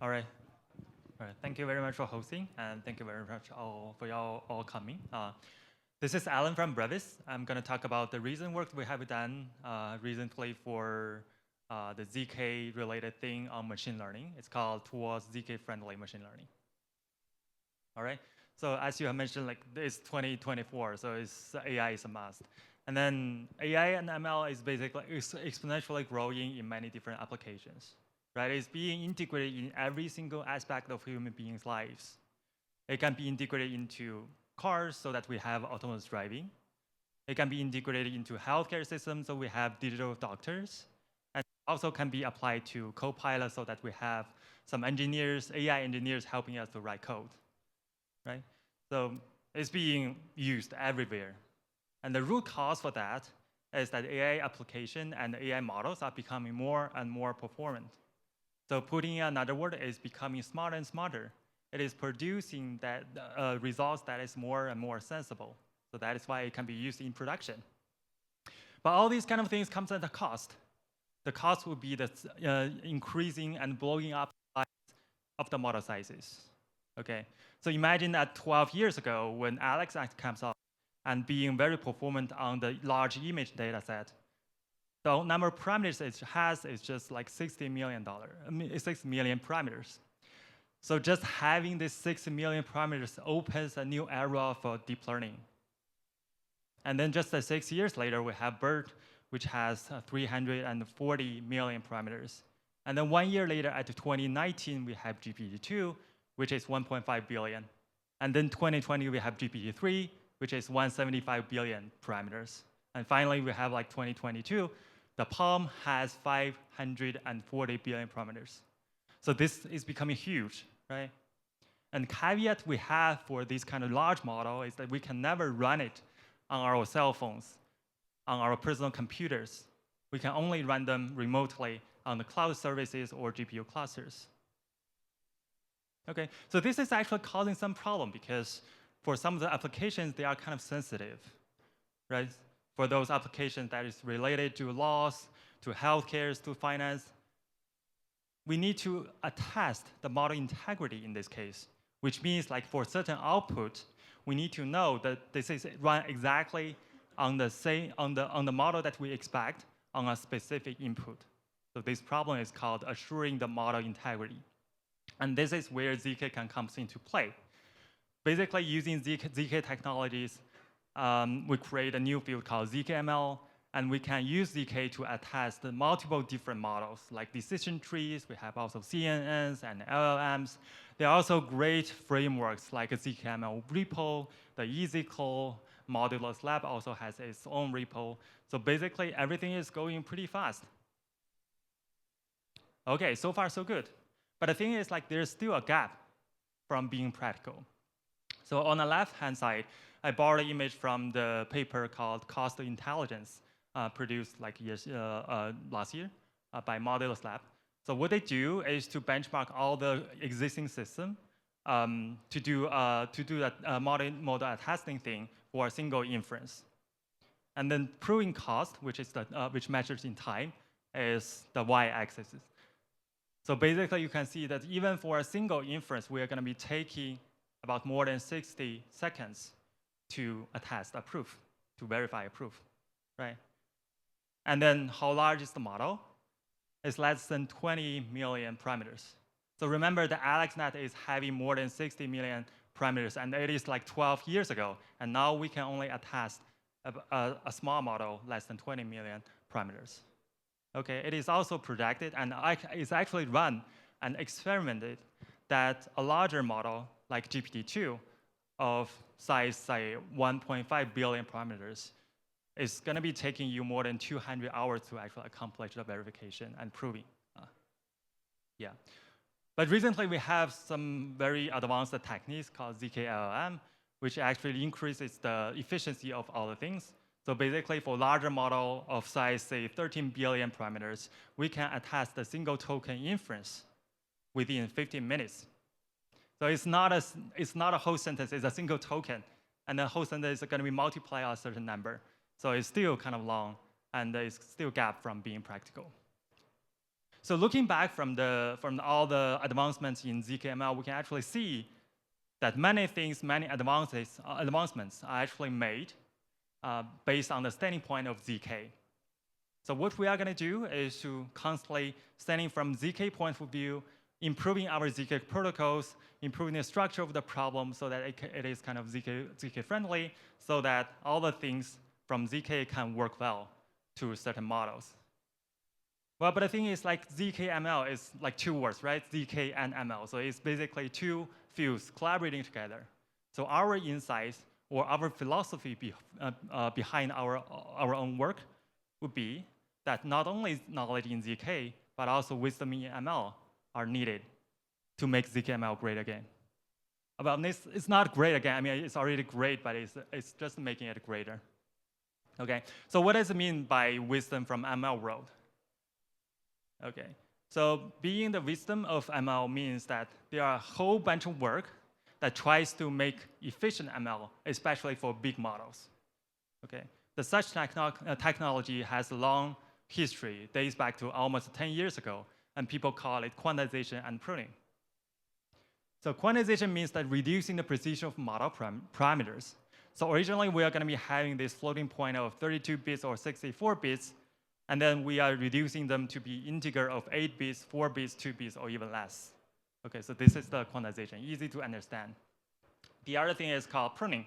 All right. All right. Thank you very much for hosting, and thank you very much all for y'all all coming. This is Alan from Brevis. I'm going to talk about the recent work we have done recently for the ZK related thing on machine learning. It's called towards ZK friendly machine learning. All right. So as you have mentioned, like it's 2024, so AI is a must. And then AI and ML is basically exponentially growing in many different applications. Right? It's being integrated in every single aspect of human beings' lives. It can be integrated into cars so that we have autonomous driving. It can be integrated into healthcare systems so we have digital doctors. And also can be applied to Copilot so that we have some engineers, AI engineers helping us to write code. Right? So it's being used everywhere. And the root cause for that is that AI application and AI models are becoming more and more performant. So putting in another word is becoming smarter and smarter. It is producing that results that is more and more sensible. So that is why it can be used in production. But all these kind of things comes at a cost. The cost would be the increasing and blowing up of the model sizes. Okay, so imagine that 12 years ago when Alex comes out and being very performant on the large image data set, the number of parameters it has is just like $60 million, 6 million parameters. So just having this 6 million parameters opens a new era for deep learning. And then just 6 years later, we have BERT, which has 340 million parameters. And then 1 year later, at 2019, we have GPT-2, which is 1.5 billion. And then 2020, we have GPT-3, which is 175 billion parameters. And finally, we have like 2022, the Palm has 540 billion parameters. So this is becoming huge, right? And caveat we have for this kind of large model is that we can never run it on our cell phones, on our personal computers. We can only run them remotely on the cloud services or GPU clusters. Okay, so this is actually causing some problem because for some of the applications, they are kind of sensitive, right? For those applications that is related to laws, to healthcare, to finance, we need to attest the model integrity in this case, which means like for certain output, we need to know that this is run exactly on the same on the model that we expect on a specific input. So this problem is called assuring the model integrity. And this is where ZK can come into play. Basically, using ZK technologies, we create a new field called ZKML, and we can use ZK to attest the multiple different models, like decision trees. We have also CNNs and LLMs. There are also great frameworks like a ZKML repo, the EasyClaw, Modulus Lab also has its own repo. So basically, everything is going pretty fast. Okay, so far so good. But the thing is, like, there's still a gap from being practical. So on the left-hand side, I borrowed an image from the paper called Cost Intelligence, produced like last year by Modulus Lab. So what they do is to benchmark all the existing system to do that model testing thing for a single inference. And then proving cost, which is which measures in time, is the y-axis. So basically, you can see that even for a single inference, we are going to be taking about more than 60 seconds to attest a proof, to verify a proof, right? And then how large is the model? It's less than 20 million parameters. So remember, the AlexNet is having more than 60 million parameters, and it is like 12 years ago. And now we can only attest a small model less than 20 million parameters. Okay, it is also projected, and it's actually run and experimented that a larger model like GPT-2 of size, say, 1.5 billion parameters is going to be taking you more than 200 hours to actually accomplish the verification and proving. Yeah. But recently, we have some very advanced techniques called ZK LLM, which actually increases the efficiency of all the things. So basically, for larger model of size, say, 13 billion parameters, we can attest a single token inference within 15 minutes. So it's not a whole sentence, it's a single token. And the whole sentence is going to be multiplied by a certain number. So it's still kind of long, and it's still gap from being practical. So looking back from all the advancements in ZKML, we can actually see that many things, many advancements are actually made based on the standing point of ZK. So what we are going to do is to constantly, standing from ZK point of view, improving our ZK protocols, improving the structure of the problem so that it is kind of ZK friendly, so that all the things from ZK can work well to certain models. Well, but the thing is, like ZKML is like two words, right? ZK and ML. So it's basically two fields collaborating together. So our insights or our philosophy behind our own work would be that not only knowledge in ZK, but also wisdom in ML are needed to make ZKML great again. About this, it's not great again. I mean, it's already great, but it's just making it greater. Okay, so what does it mean by wisdom from ML world? Okay, so being the wisdom of ML means that there are a whole bunch of work that tries to make efficient ML, especially for big models. Okay, such technology has a long history, dates back to almost 10 years ago, and people call it quantization and pruning. So quantization means that reducing the precision of model parameters. So originally, we are going to be having this floating point of 32 bits or 64 bits, and then we are reducing them to be integer of 8 bits, 4 bits, 2 bits, or even less. Okay, so this is the quantization, easy to understand. The other thing is called pruning.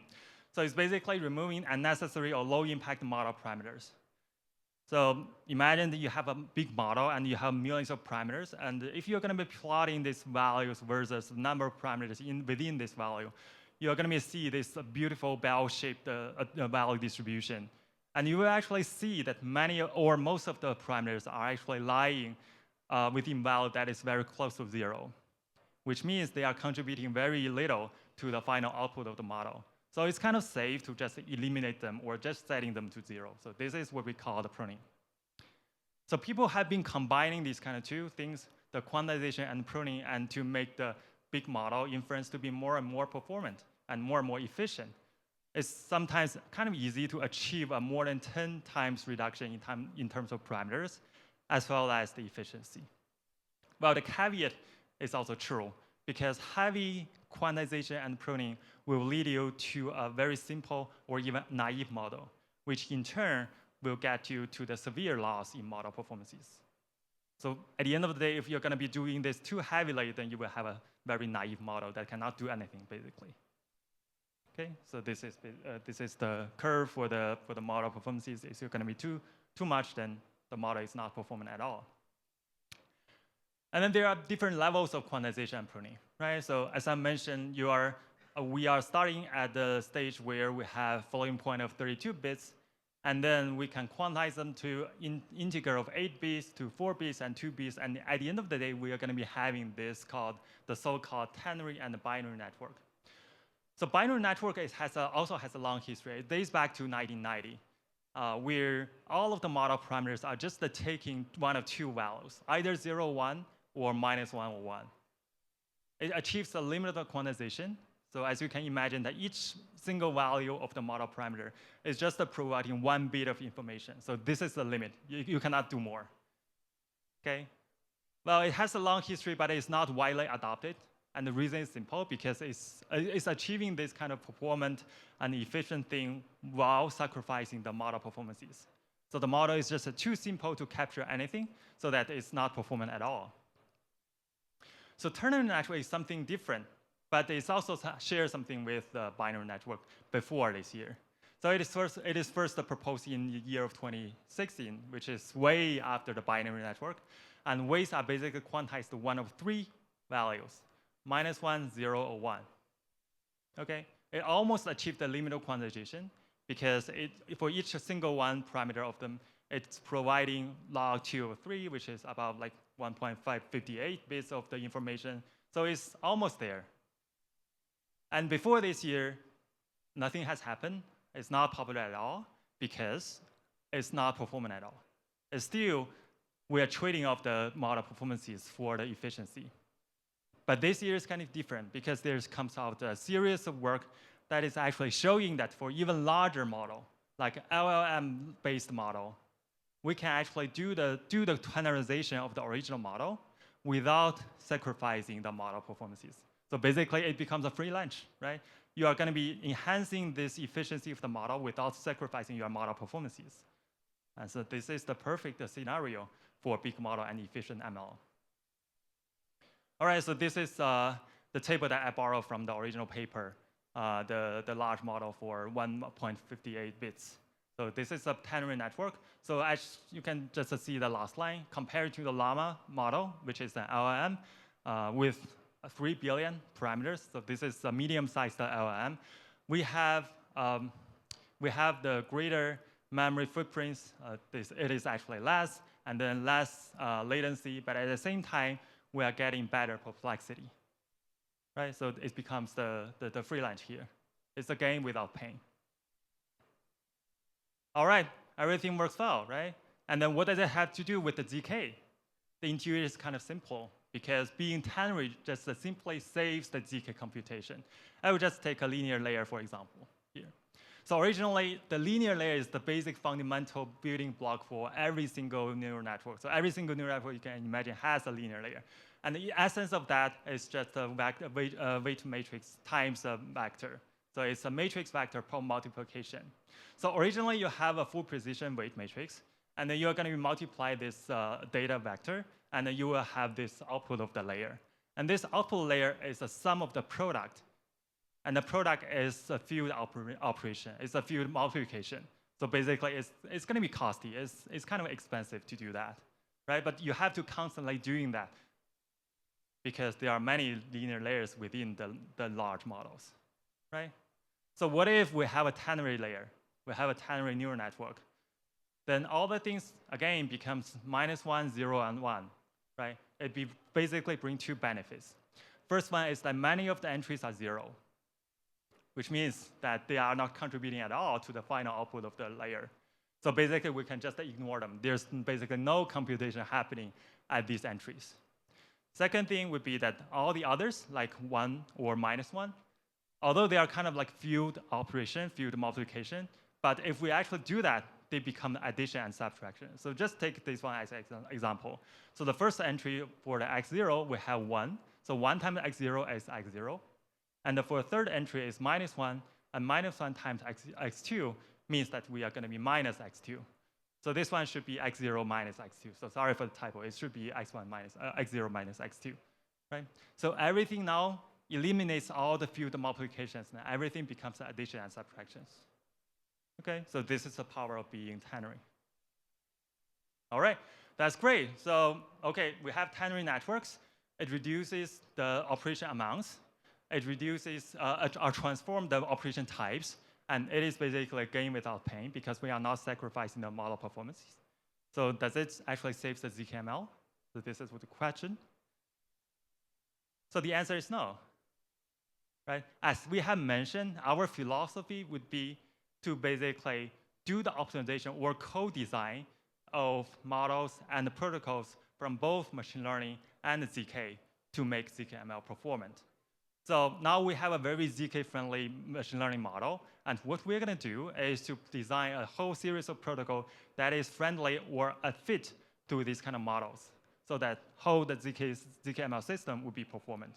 So it's basically removing unnecessary or low-impact model parameters. So imagine that you have a big model and you have millions of parameters, and if you're going to be plotting these values versus the number of parameters within this value, you're going to see this beautiful bell-shaped value distribution. And you will actually see that many or most of the parameters are actually lying within value that is very close to 0, which means they are contributing very little to the final output of the model. So it's kind of safe to just eliminate them or just setting them to 0. So this is what we call the pruning. So people have been combining these kind of two things, the quantization and pruning, and to make the big model inference to be more and more performant and more efficient. It's sometimes kind of easy to achieve a more than 10 times reduction in terms of parameters, as well as the efficiency. Well, the caveat is also true, because heavy quantization and pruning will lead you to a very simple or even naive model, which in turn will get you to the severe loss in model performances. So at the end of the day, if you're going to be doing this too heavily, then you will have a very naive model that cannot do anything, basically. Okay, so this is the curve for the model performances. If you're going to be too much, then the model is not performing at all. And then there are different levels of quantization and pruning, right? So as I mentioned, we are starting at the stage where we have floating point of 32 bits, and then we can quantize them to integer of 8 bits to 4 bits and 2 bits, and at the end of the day, we are going to be having this called the so-called ternary and binary network. So binary network also has a long history. It dates back to 1990. Where all of the model parameters are just taking one of two values, either 0, 1, or -1 or 1. It achieves a limit of quantization. So as you can imagine, that each single value of the model parameter is just providing 1 bit of information. So this is the limit. You cannot do more. Okay? Well, it has a long history, but it's not widely adopted. And the reason is simple, because it's achieving this kind of performant and efficient thing while sacrificing the model performances. So the model is just too simple to capture anything, so that it's not performant at all. So ternary network is something different, but it also shares something with the binary network before this year. So it is first proposed in the year of 2016, which is way after the binary network. And weights are basically quantized to one of 3 values. -1, 0, or 1. Okay, it almost achieved the limit of quantization, because for each single one parameter of them, it's providing log 2 or 3, which is about like 1.558 bits of the information. So it's almost there. And before this year, nothing has happened. It's not popular at all, because it's not performant at all. It's still, we are trading off the model performances for the efficiency. But this year is kind of different, because there comes out a series of work that is actually showing that for even larger model, like LLM-based model, we can actually do the ternary of the original model without sacrificing the model performances. So basically, it becomes a free lunch, right? You are going to be enhancing this efficiency of the model without sacrificing your model performances. And so this is the perfect scenario for big model and efficient ML. All right, so this is the table that I borrowed from the original paper, the large model for 1.58 bits. So this is a ternary network. So as you can just see the last line, compared to the Llama model, which is an LLM with 3 billion parameters. So this is a medium-sized LLM. We have the greater memory footprints. It is actually less, and then less latency, but at the same time, we are getting better perplexity, right? So it becomes the free lunch here. It's a game without pain. All right, everything works well, right? And then what does it have to do with the ZK? The intuition is kind of simple, because being ternary just simply saves the ZK computation. I will just take a linear layer, for example, here. So originally, the linear layer is the basic fundamental building block for every single neural network. So every single neural network you can imagine has a linear layer. And the essence of that is just a weight matrix times a vector. So it's a matrix vector per multiplication. So originally, you have a full precision weight matrix, and then you're going to multiply this data vector, and then you will have this output of the layer. And this output layer is the sum of the product. And the product is a field operation. It's a field multiplication. So basically, it's going to be costly. It's kind of expensive to do that, right? But you have to constantly doing that because there are many linear layers within the large models, right? So what if we have a ternary layer? We have a ternary neural network. Then all the things, again, becomes -1, 0, and 1, right? It basically brings two benefits. First one is that many of the entries are 0, which means that they are not contributing at all to the final output of the layer. So basically, we can just ignore them. There's basically no computation happening at these entries. Second thing would be that all the others, like 1 or -1, although they are kind of like field operation, field multiplication, but if we actually do that, they become addition and subtraction. So just take this one as an example. So the first entry for the x0, we have 1. So 1 times x0 is x0. And for the third entry is -1, and -1 times x2 means that we are going to be minus x2. So this one should be x0 minus x2. So sorry for the typo. It should be x1 minus x0 minus x2, right? So everything now eliminates all the field multiplications. Now everything becomes addition and subtractions. Okay, so this is the power of being ternary. All right, that's great. So okay, we have ternary networks. It reduces the operation amounts. It reduces or transforms the operation types. And it is basically a game without pain because we are not sacrificing the model performance. So does it actually save the ZKML? So this is the question. So the answer is no, right? As we have mentioned, our philosophy would be to basically do the optimization or co-design of models and the protocols from both machine learning and ZK to make ZKML performant. So now we have a very ZK-friendly machine learning model. And what we're going to do is to design a whole series of protocols that is friendly or a fit to these kind of models so that how the ZKML system will be performant.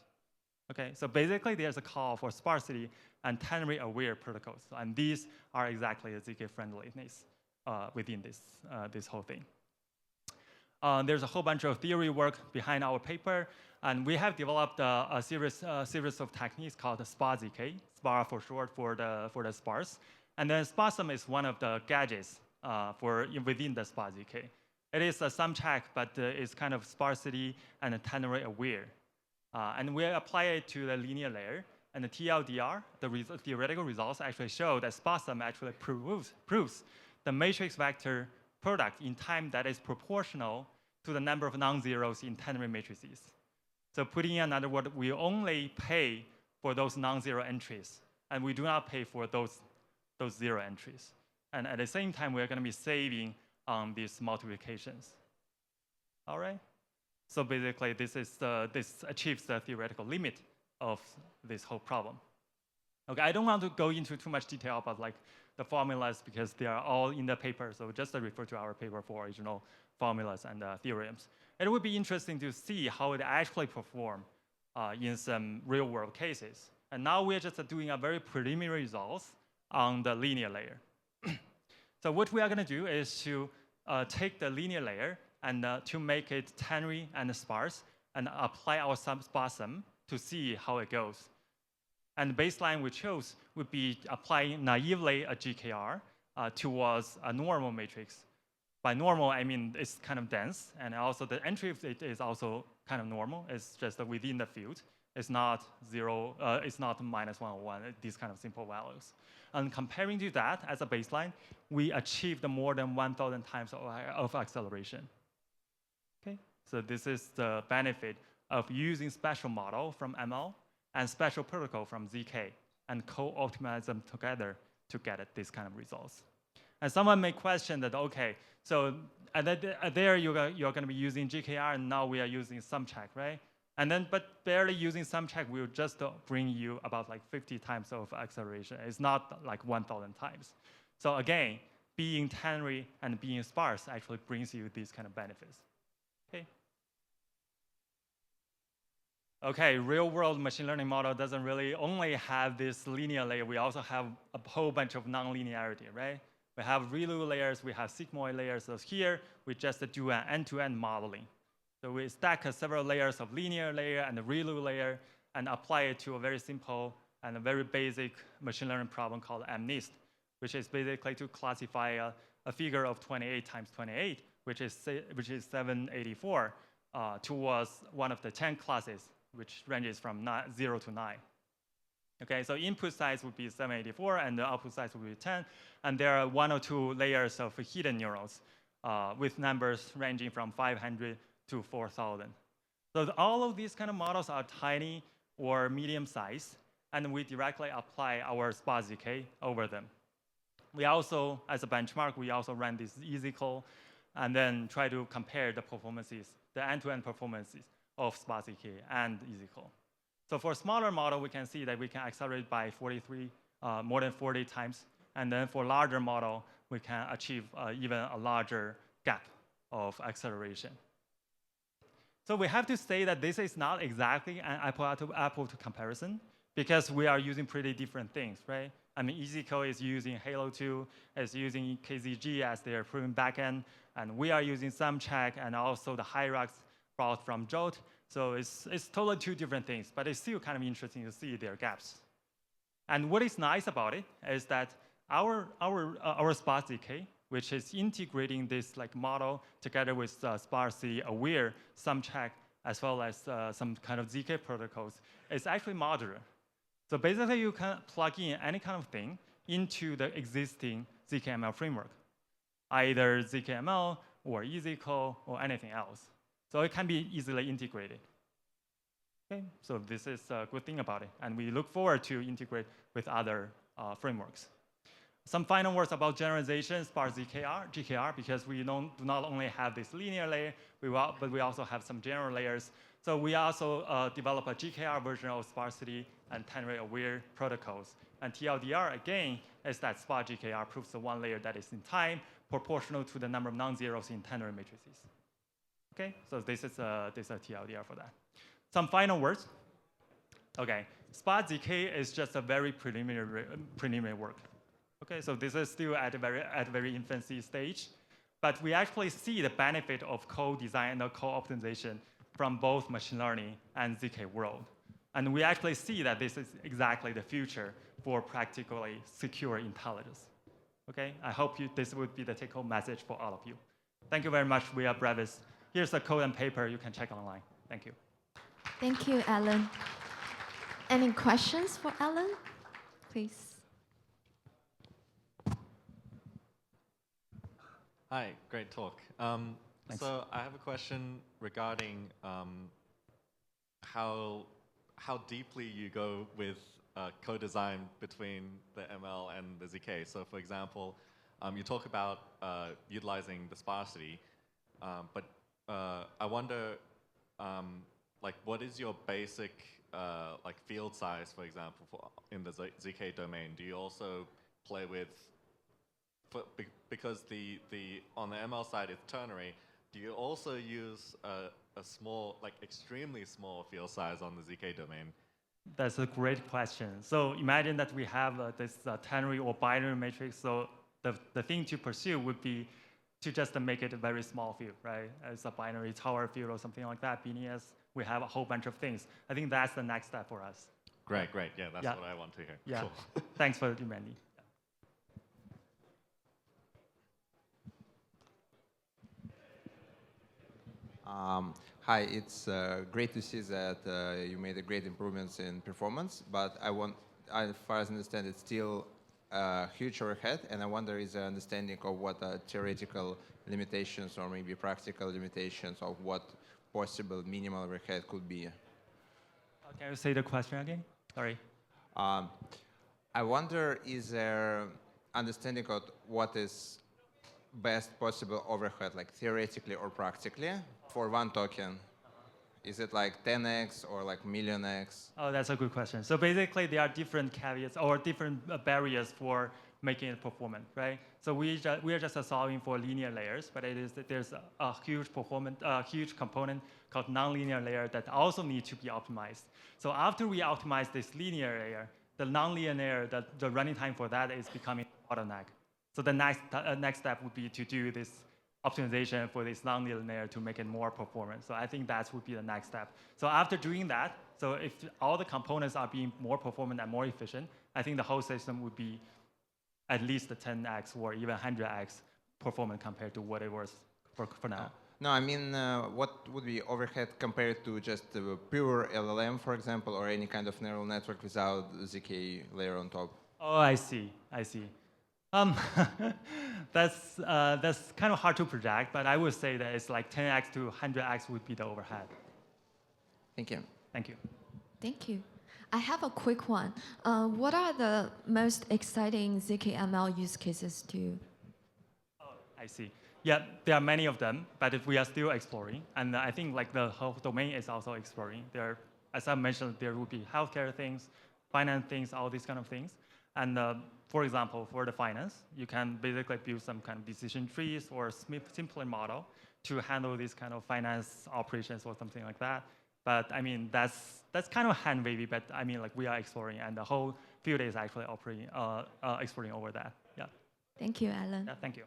Okay, so basically there's a call for sparsity and ternary-aware protocols. And these are exactly the ZK-friendliness within this whole thing. There's a whole bunch of theory work behind our paper. And we have developed a series of techniques called the SPA-ZK, SPA for short for the sparse. And then sparsum is one of the gadgets within the SPA-ZK. It is a sum check, but it's kind of sparsity and ternary aware. And we apply it to the linear layer. And the TLDR, the theoretical results actually show that sparsum actually proves the matrix vector product in time that is proportional to the number of non-zeros in ternary matrices. So putting in another word, we only pay for those non-zero entries, and we do not pay for those 0 entries. And at the same time, we're going to be saving on these multiplications. All right? So basically, this achieves the theoretical limit of this whole problem. Okay, I don't want to go into too much detail about like the formulas because they are all in the paper. So just refer to our paper for original formulas and theorems. It would be interesting to see how it actually perform in some real-world cases. And now we're just doing a very preliminary results on the linear layer. So what we are going to do is to take the linear layer and to make it ternary and sparse and apply our sparse sum to see how it goes. And the baseline we chose would be applying naively a GKR towards a normal matrix. By normal, I mean it's kind of dense, and also the entry of it is also kind of normal. It's just within the field. It's not zero, it's not minus 1 or 1, these kind of simple values. And comparing to that as a baseline, we achieved more than 1,000 times of acceleration. Okay, so this is the benefit of using special model from ML and special protocol from ZK and co-optimize them together to get this kind of results. And someone may question that, okay, so there you're going to be using GKR, and now we are using sum check, right? And then, but barely using sum check will just bring you about like 50 times of acceleration. It's not like 1,000 times. So again, being ternary and being sparse actually brings you these kind of benefits. Okay. Okay, real-world machine learning model doesn't really only have this linear layer. We also have a whole bunch of non-linearity, right? We have ReLU layers, we have sigmoid layers. So here, we just do an end-to-end modeling. So we stack several layers of linear layer and the ReLU layer and apply it to a very simple and a very basic machine learning problem called MNIST, which is basically to classify a figure of 28 times 28, which is 784, towards one of the 10 classes, which ranges from 0 to 9. Okay, so input size would be 784, and the output size would be 10. And there are 1 or 2 layers of hidden neurons with numbers ranging from 500 to 4,000. So all of these kind of models are tiny or medium size, and we directly apply our sparse ZK over them. We also, as a benchmark, we also run this EasyCall and then try to compare the performances, the end-to-end performances of sparse ZK and EasyCall. So for a smaller model, we can see that we can accelerate by 43, more than 40 times. And then for larger model, we can achieve even a larger gap of acceleration. So we have to say that this is not exactly an apple to comparison because we are using pretty different things, right? I mean, EasyCode is using Halo 2, is using KZG as their proven backend, and we are using SumCheck and also the Hyrax brought from Jolt. So it's totally 2 different things, but it's still kind of interesting to see their gaps. And what is nice about it is that our sparse ZK, which is integrating this like model together with sparsely aware SumCheck as well as some kind of ZK protocols, is actually modular. So basically, you can plug in any kind of thing into the existing ZKML framework, either ZKML or EasyCode or anything else. So it can be easily integrated. Okay, so this is a good thing about it, and we look forward to integrate with other frameworks. Some final words about generalization, sparse GKR, because we do not only have this linear layer, but we also have some general layers. So we also develop a GKR version of sparsity and ternary-aware protocols. And TLDR, again, is that sparse GKR proves the one layer that is in time proportional to the number of non-zeros in ternary matrices. Okay, so this is a TLDR for that. Some final words. Okay, sparse ZK is just a very preliminary work. Okay, so this is still at a very infancy stage, but we actually see the benefit of co-design and co-optimization from both machine learning and ZK world. And we actually see that this is exactly the future for practically secure intelligence. Okay, I hope this would be the take-home message for all of you. Thank you very much. We are Brevis. Here's the code and paper you can check online. Thank you. Thank you, Alan. Any questions for Alan? Please. Hi, great talk. So I have a question regarding how deeply you go with co-design between the ML and the ZK. So for example, you talk about utilizing the sparsity, but I wonder, like, what is your basic like field size, for example, in the ZK domain? Do you also play with because on the ML side it's ternary, do you also use a small, like extremely small field size on the ZK domain? That's a great question. So imagine that we have this ternary or binary matrix. So the thing to pursue would be to just make it a very small field, right? As a binary tower field or something like that. BNES, we have a whole bunch of things. I think that's the next step for us. Great. Yeah, that's what I want to hear. Yeah. Cool. Thanks for reminding. Hi, it's great to see that you made a great improvements in performance, but as far as I understand, it's still a huge overhead, and I wonder is there understanding of what theoretical limitations or maybe practical limitations of what possible minimal overhead could be? Can you say the question again? Sorry. I wonder is there understanding of what is best possible overhead, like theoretically or practically, for one token? Is it like 10x or like million x? Oh, that's a good question. So basically, there are different caveats or different barriers for making it performant, right? So we are just solving for linear layers, but there's a huge huge component called nonlinear layer that also needs to be optimized. So after we optimize this linear layer, the nonlinear layer, the running time for that is becoming a bottleneck. So the next step would be to do this optimization for this nonlinear layer to make it more performant. So I think that would be the next step. So after doing that, so if all the components are being more performant and more efficient, I think the whole system would be at least 10x or even 100x performant compared to what it was for now. No, I mean, what would be overhead compared to just the pure LLM, for example, or any kind of neural network without ZK layer on top? Oh, I see. That's kind of hard to project, but I would say that it's like 10x to 100x would be the overhead. Thank you. Thank you. Thank you. I have a quick one. What are the most exciting ZKML use cases to? Oh, I see. Yeah, there are many of them, but if we are still exploring, and I think like the whole domain is also exploring. There, as I mentioned, there will be healthcare things, finance things, all these kind of things. And for example, for the finance, you can basically build some kind of decision trees or simpler model to handle these kind of finance operations or something like that. But I mean, that's kind of hand wavy, but I mean, like we are exploring, and the whole field is actually exploring over that. Yeah. Thank you, Alan. Yeah, thank you.